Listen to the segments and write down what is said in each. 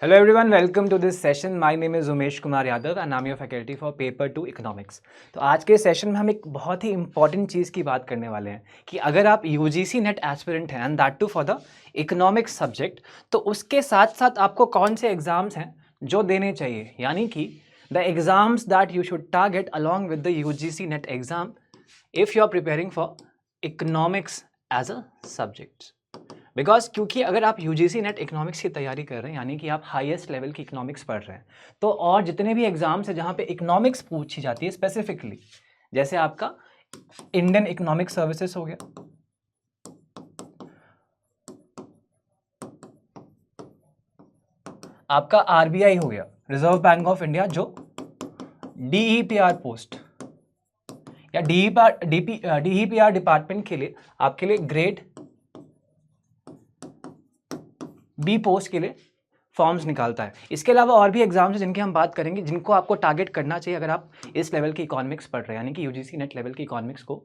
Hello everyone, welcome to this session. My name is Umesh Kumar Yadav and I'm your faculty for Paper 2 Economics. तो आज के session में हम एक बहुत ही इंपॉर्टेंट चीज़ की बात करने वाले हैं कि अगर आप UGC नेट एस्पिरेंट हैं and that too for the economics subject, तो उसके साथ साथ आपको कौन से एग्जाम्स हैं जो देने चाहिए, यानी कि the exams that you should target along with the UGC net exam if you are preparing for economics as a subject. Because क्योंकि अगर आप UGC नेट इकोनॉमिक्स की तैयारी कर रहे हैं, यानी कि आप हाईएस्ट लेवल की इकोनॉमिक्स पढ़ रहे हैं, तो और जितने भी एग्जाम्स हैं जहाँ पे इकोनॉमिक्स पूछी जाती है स्पेसिफिकली, जैसे आपका इंडियन इकोनॉमिक सर्विसेज हो गया, आपका RBI हो गया, रिजर्व बैंक ऑफ इंडिया, जो DEPR पोस्ट या DEPR डिपार्टमेंट के लिए आपके लिए ग्रेड B पोस्ट के लिए फॉर्म्स निकालता है। इसके अलावा और भी एग्जाम्स हैं जिनकी हम बात करेंगे, जिनको आपको टारगेट करना चाहिए अगर आप इस लेवल की इकोनॉमिक्स पढ़ रहे हैं, यानी कि UGC नेट लेवल की इकोनॉमिक्स को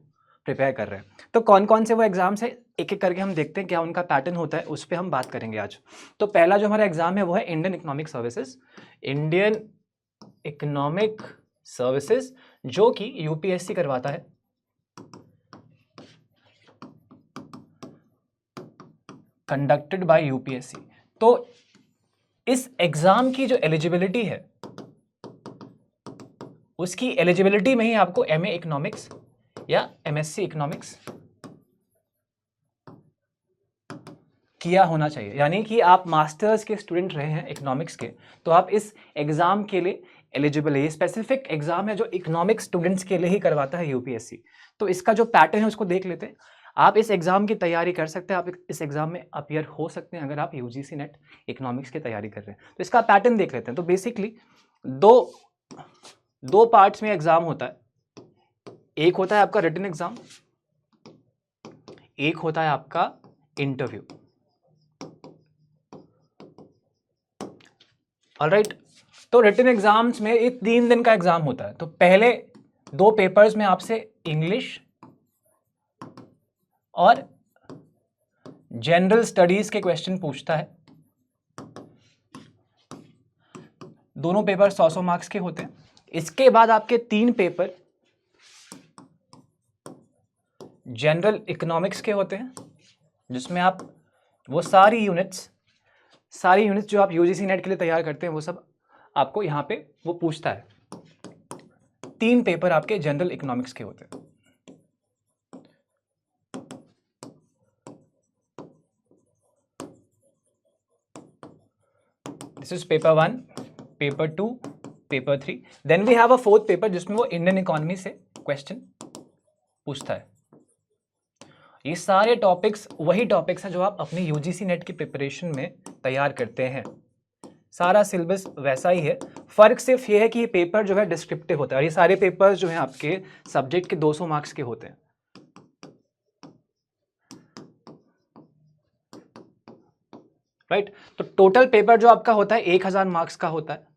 प्रिपेयर कर रहे हैं। तो कौन कौन से वो एग्जाम्स हैं, एक एक करके हम देखते हैं क्या उनका पैटर्न होता है, उस पर हम बात करेंगे आज। तो पहला जो हमारा एग्जाम है वो है Indian economic services, Indian economic services, जो कि UPSC करवाता है। Conducted by UPSC। तो इस एग्जाम की जो एलिजिबिलिटी है, उसकी एलिजिबिलिटी में ही आपको MA इकोनॉमिक्स या MSc इकोनॉमिक्स किया होना चाहिए, यानी कि आप मास्टर्स के स्टूडेंट रहे हैं इकोनॉमिक्स के, तो आप इस एग्जाम के लिए एलिजिबल है। ये स्पेसिफिक एग्जाम है जो इकोनॉमिक्स स्टूडेंट्स के लिए ही करवाता है UPSC। तो इसका जो पैटर्न है उसको देख लेते हैं। आप इस एग्जाम की तैयारी कर सकते हैं, आप इस एग्जाम में अपीयर हो सकते हैं अगर आप UGC नेट इकोनॉमिक्स की तैयारी कर रहे हैं। तो इसका पैटर्न देख लेते हैं। तो बेसिकली दो पार्ट्स में एग्जाम होता है। एक होता है आपका रिटन एग्जाम, एक होता है आपका इंटरव्यू। ऑलराइट, तो रिटन एग्जाम्स में ये 3 दिन का एग्जाम होता है। तो पहले 2 पेपर्स में आपसे इंग्लिश और जनरल स्टडीज के क्वेश्चन पूछता है। दोनों पेपर 100 मार्क्स के होते हैं। इसके बाद आपके 3 पेपर जनरल इकोनॉमिक्स के होते हैं, जिसमें आप वो सारी यूनिट्स जो आप UGC नेट के लिए तैयार करते हैं वो सब आपको यहाँ पे वो पूछता है। 3 पेपर आपके जनरल इकोनॉमिक्स के होते हैं। This is paper 1, paper 2, paper 3। Then we have a 4th paper जिसमें वो इंडियन इकोनॉमी से क्वेश्चन पूछता है। ये सारे टॉपिक्स वही टॉपिक्स हैं जो आप अपनी UGC नेट की प्रिपरेशन में तैयार करते हैं। सारा सिलेबस वैसा ही है, फर्क सिर्फ ये है कि ये पेपर जो है डिस्क्रिप्टिव होता है, और ये सारे पेपर्स जो हैं आपके सब्जेक्ट के 200 मार्क्स के होते हैं। राइट, तो टोटल पेपर जो आपका होता है 1000 मार्क्स का होता है।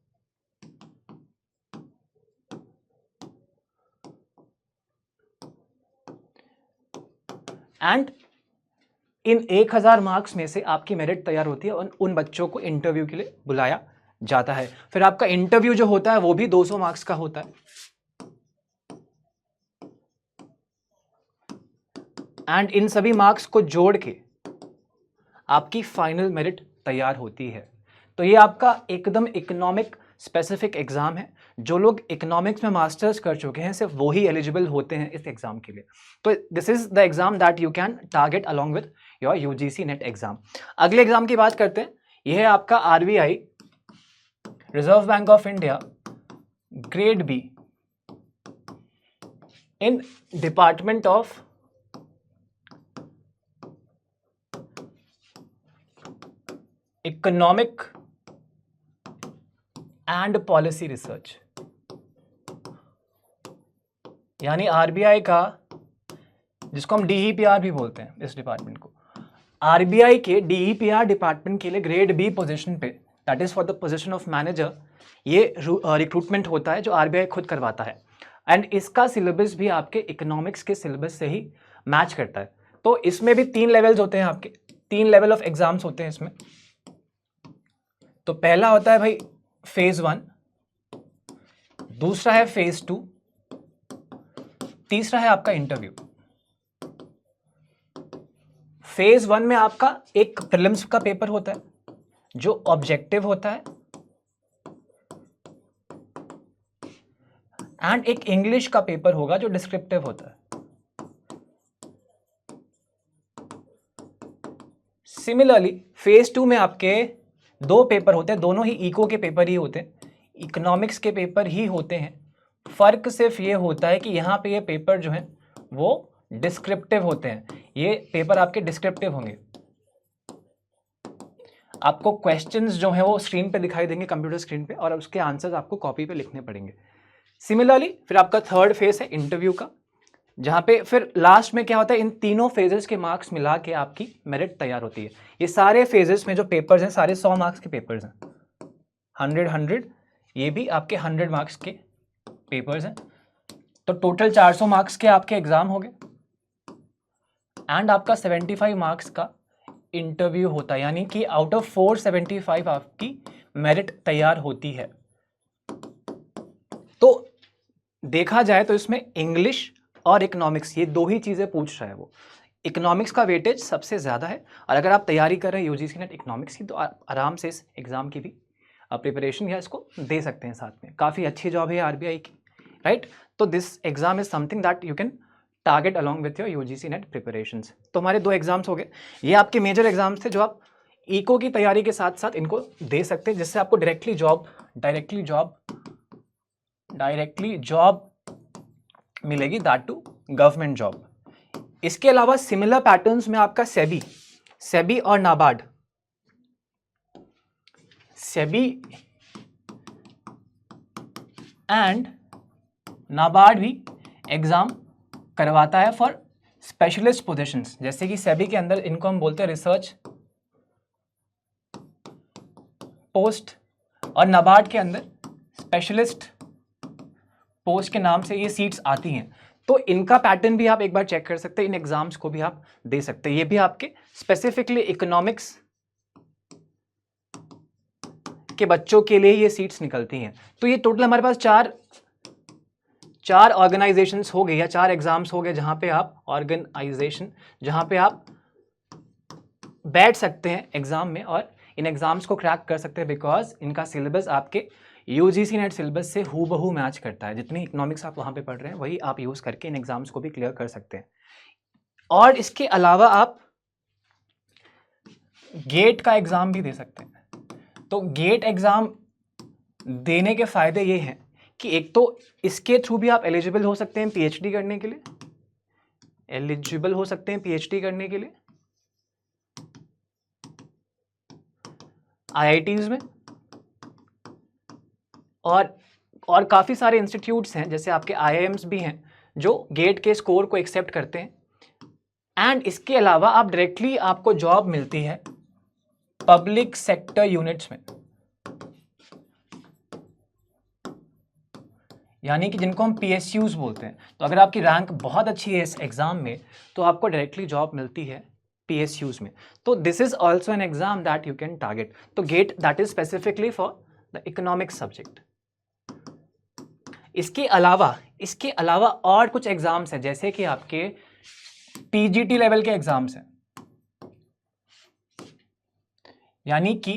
एंड इन 1000 मार्क्स में से आपकी मेरिट तैयार होती है और उन बच्चों को इंटरव्यू के लिए बुलाया जाता है। फिर आपका इंटरव्यू जो होता है वो भी 200 मार्क्स का होता है। एंड इन सभी मार्क्स को जोड़ के आपकी फाइनल मेरिट तैयार होती है। तो ये आपका एकदम इकोनॉमिक स्पेसिफिक एग्जाम है। जो लोग इकोनॉमिक्स में मास्टर्स कर चुके हैं सिर्फ वो ही एलिजिबल होते हैं इस एग्जाम के लिए। तो this is the exam that you can target along with your UGC net exam. अगले एग्जाम की बात करते हैं। यह है आपका RBI, reserve bank of India, grade B in department of economic and policy research, यानी RBI का, जिसको हम DEPR भी बोलते हैं इस डिपार्टमेंट को, RBI के DEPR डिपार्टमेंट के लिए ग्रेड B पोजीशन पे, that is for the position of manager, ये रिक्रूटमेंट होता है जो RBI खुद करवाता है। एंड इसका सिलेबस भी आपके इकोनॉमिक्स के सिलेबस से ही मैच करता है। तो इसमें भी 3 लेवल्स होते हैं, आपके 3 लेवल ऑफ एग्जाम्स होते हैं इसमें। तो पहला होता है भाई फेज 1, दूसरा है फेज 2, तीसरा है आपका इंटरव्यू। फेज 1 में आपका एक प्रीलिम्स का पेपर होता है जो ऑब्जेक्टिव होता है, एंड एक इंग्लिश का पेपर होगा जो डिस्क्रिप्टिव होता है। सिमिलरली फेज 2 में आपके दो पेपर होते हैं, दोनों ही इको के पेपर ही होते हैं, इकोनॉमिक्स के पेपर ही होते हैं। फर्क सिर्फ ये होता है कि यहाँ पे ये पेपर जो है वो डिस्क्रिप्टिव होते हैं, ये पेपर आपके डिस्क्रिप्टिव होंगे। आपको क्वेश्चंस जो है वो स्क्रीन पे दिखाई देंगे, कंप्यूटर स्क्रीन पे, और उसके आंसर्स आपको कॉपी पे लिखने पड़ेंगे। सिमिलरली फिर आपका थर्ड फेज है इंटरव्यू का, जहाँ पे फिर लास्ट में क्या होता है, इन तीनों फेजेस के मार्क्स मिला के आपकी मेरिट तैयार होती है। ये सारे फेजेस में जो पेपर्स हैं सारे 100 मार्क्स के पेपर्स हैं, 100, ये भी आपके 100 मार्क्स के पेपर्स हैं। तो टोटल 400 मार्क्स के आपके एग्जाम हो गए, एंड आपका 75 मार्क्स का इंटरव्यू होता है, यानी कि आउट ऑफ 475 आपकी मेरिट तैयार होती है। तो देखा जाए तो इसमें इंग्लिश और इकोनॉमिक्स ये दो ही चीज़ें पूछ रहा है वो। इकोनॉमिक्स का वेटेज सबसे ज़्यादा है, और अगर आप तैयारी कर रहे हैं यूजीसी नेट इकोनॉमिक्स की तो आराम से इस एग्ज़ाम की भी प्रिपरेशन या इसको दे सकते हैं साथ में। काफ़ी अच्छी जॉब है आरबीआई की, राइट। तो this exam is something that you can target along with your UGC net preparations. तो हमारे दो एग्जाम्स हो गए, ये आपके मेजर एग्जाम्स थे जो आप इको की तैयारी के साथ साथ इनको दे सकते हैं, जिससे आपको डायरेक्टली जॉब मिलेगी, दैट टू गवर्नमेंट जॉब। इसके अलावा सिमिलर पैटर्न्स में आपका सेबी और नाबार्ड, सेबी एंड नाबार्ड भी एग्जाम करवाता है फॉर स्पेशलिस्ट पोजीशंस। जैसे कि सेबी के अंदर इनको हम बोलते हैं रिसर्च पोस्ट, और नाबार्ड के अंदर स्पेशलिस्ट पोस्ट के नाम से ये सीट्स आती हैं। तो इनका पैटर्न भी आप एक बार चेक कर सकते हैं, इन एग्जाम्स को भी आप दे सकते हैं। ये भी आपके स्पेसिफिकली इकोनॉमिक्स के बच्चों के लिए ये सीट्स निकलती हैं। तो ये टोटल हमारे पास चार ऑर्गेनाइजेशंस हो गए या 4 एग्जाम्स हो गए, जहां पे आप बैठ सकते हैं एग्जाम में और इन एग्जाम्स को क्रैक कर सकते हैं, बिकॉज इनका सिलेबस आपके यूजीसी नेट सिलेबस से हूबहू मैच करता है। जितनी इकोनॉमिक्स आप वहाँ पे पढ़ रहे हैं वही आप यूज़ करके इन एग्जाम्स को भी क्लियर कर सकते हैं। और इसके अलावा आप गेट का एग्ज़ाम भी दे सकते हैं। तो गेट एग्ज़ाम देने के फ़ायदे ये हैं कि एक तो इसके थ्रू भी आप एलिजिबल हो सकते हैं पीएचडी करने के लिए, आईआईटीज़ में, और काफ़ी सारे इंस्टीट्यूट्स हैं जैसे आपके आईआईएम्स भी हैं जो गेट के स्कोर को एक्सेप्ट करते हैं। एंड इसके अलावा आप डायरेक्टली आपको जॉब मिलती है पब्लिक सेक्टर यूनिट्स में, यानी कि जिनको हम पीएसयूज बोलते हैं। तो अगर आपकी रैंक बहुत अच्छी है इस एग्जाम में तो आपको डायरेक्टली जॉब मिलती है पीएसयूज में। तो this is also an exam that you can target. तो GATE that is specifically for the economics subject. इसके अलावा और कुछ एग्जाम्स हैं, जैसे कि आपके पीजीटी लेवल के एग्जाम्स हैं, यानी कि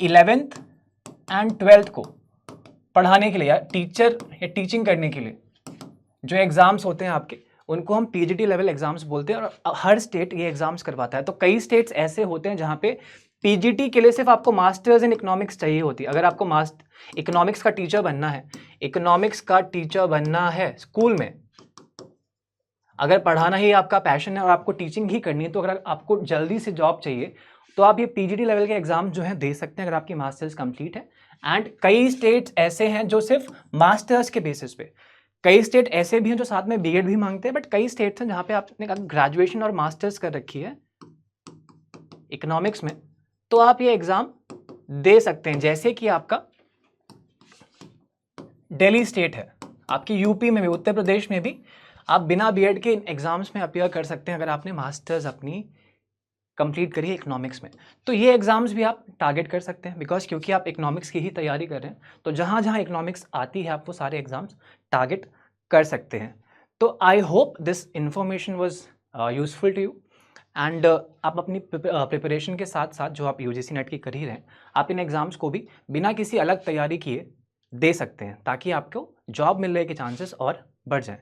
11th एंड 12th को पढ़ाने के लिए या टीचिंग करने के लिए जो एग्जाम्स होते हैं आपके, उनको हम पीजीटी लेवल एग्जाम्स बोलते हैं। और हर स्टेट ये एग्जाम्स करवाता है। तो कई स्टेट्स ऐसे होते हैं जहां पे पीजीटी के लिए सिर्फ आपको मास्टर्स इन इकोनॉमिक्स चाहिए होती है। अगर आपको इकोनॉमिक्स का टीचर बनना है स्कूल में, अगर पढ़ाना ही आपका पैशन है और आपको टीचिंग ही करनी है, तो अगर आपको जल्दी से जॉब चाहिए तो आप ये पीजीटी लेवल के एग्जाम जो हैं दे सकते हैं अगर आपकी मास्टर्स कंप्लीट है। एंड कई स्टेट्स ऐसे हैं जो सिर्फ मास्टर्स के बेसिस पे, कई स्टेट ऐसे भी हैं जो साथ में बीएड भी मांगते हैं, बट कई स्टेट्स हैं जहाँ पे आपने ग्रेजुएशन और मास्टर्स कर रखी है इकोनॉमिक्स में, तो आप ये एग्जाम दे सकते हैं। जैसे कि आपका दिल्ली स्टेट है, आपकी यूपी में भी, उत्तर प्रदेश में भी आप बिना बीएड के इन एग्ज़ाम्स में अपीयर कर सकते हैं अगर आपने मास्टर्स अपनी कंप्लीट करी है इकोनॉमिक्स में। तो ये एग्ज़ाम्स भी आप टारगेट कर सकते हैं, बिकॉज क्योंकि आप इकोनॉमिक्स की ही तैयारी कर रहे हैं, तो जहाँ जहाँ इकोनॉमिक्स आती है आप वो सारे एग्ज़ाम्स टारगेट कर सकते हैं। तो I hope this information was useful to you, and आप अपनी प्रिपरेशन के साथ साथ जो आप यूजीसी नेट की कर ही रहे हैं, आप इन एग्ज़ाम्स को भी बिना किसी अलग तैयारी किए दे सकते हैं, ताकि आपको जॉब मिलने के चांसेस और बढ़ जाएं।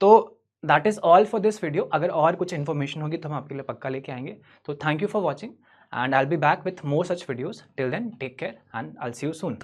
तो that is all for this video. अगर और कुछ इन्फॉर्मेशन होगी तो हम आपके लिए पक्का लेके आएंगे। तो thank you for watching, and I will be back with more such videos. Till then take care and I will see you soon.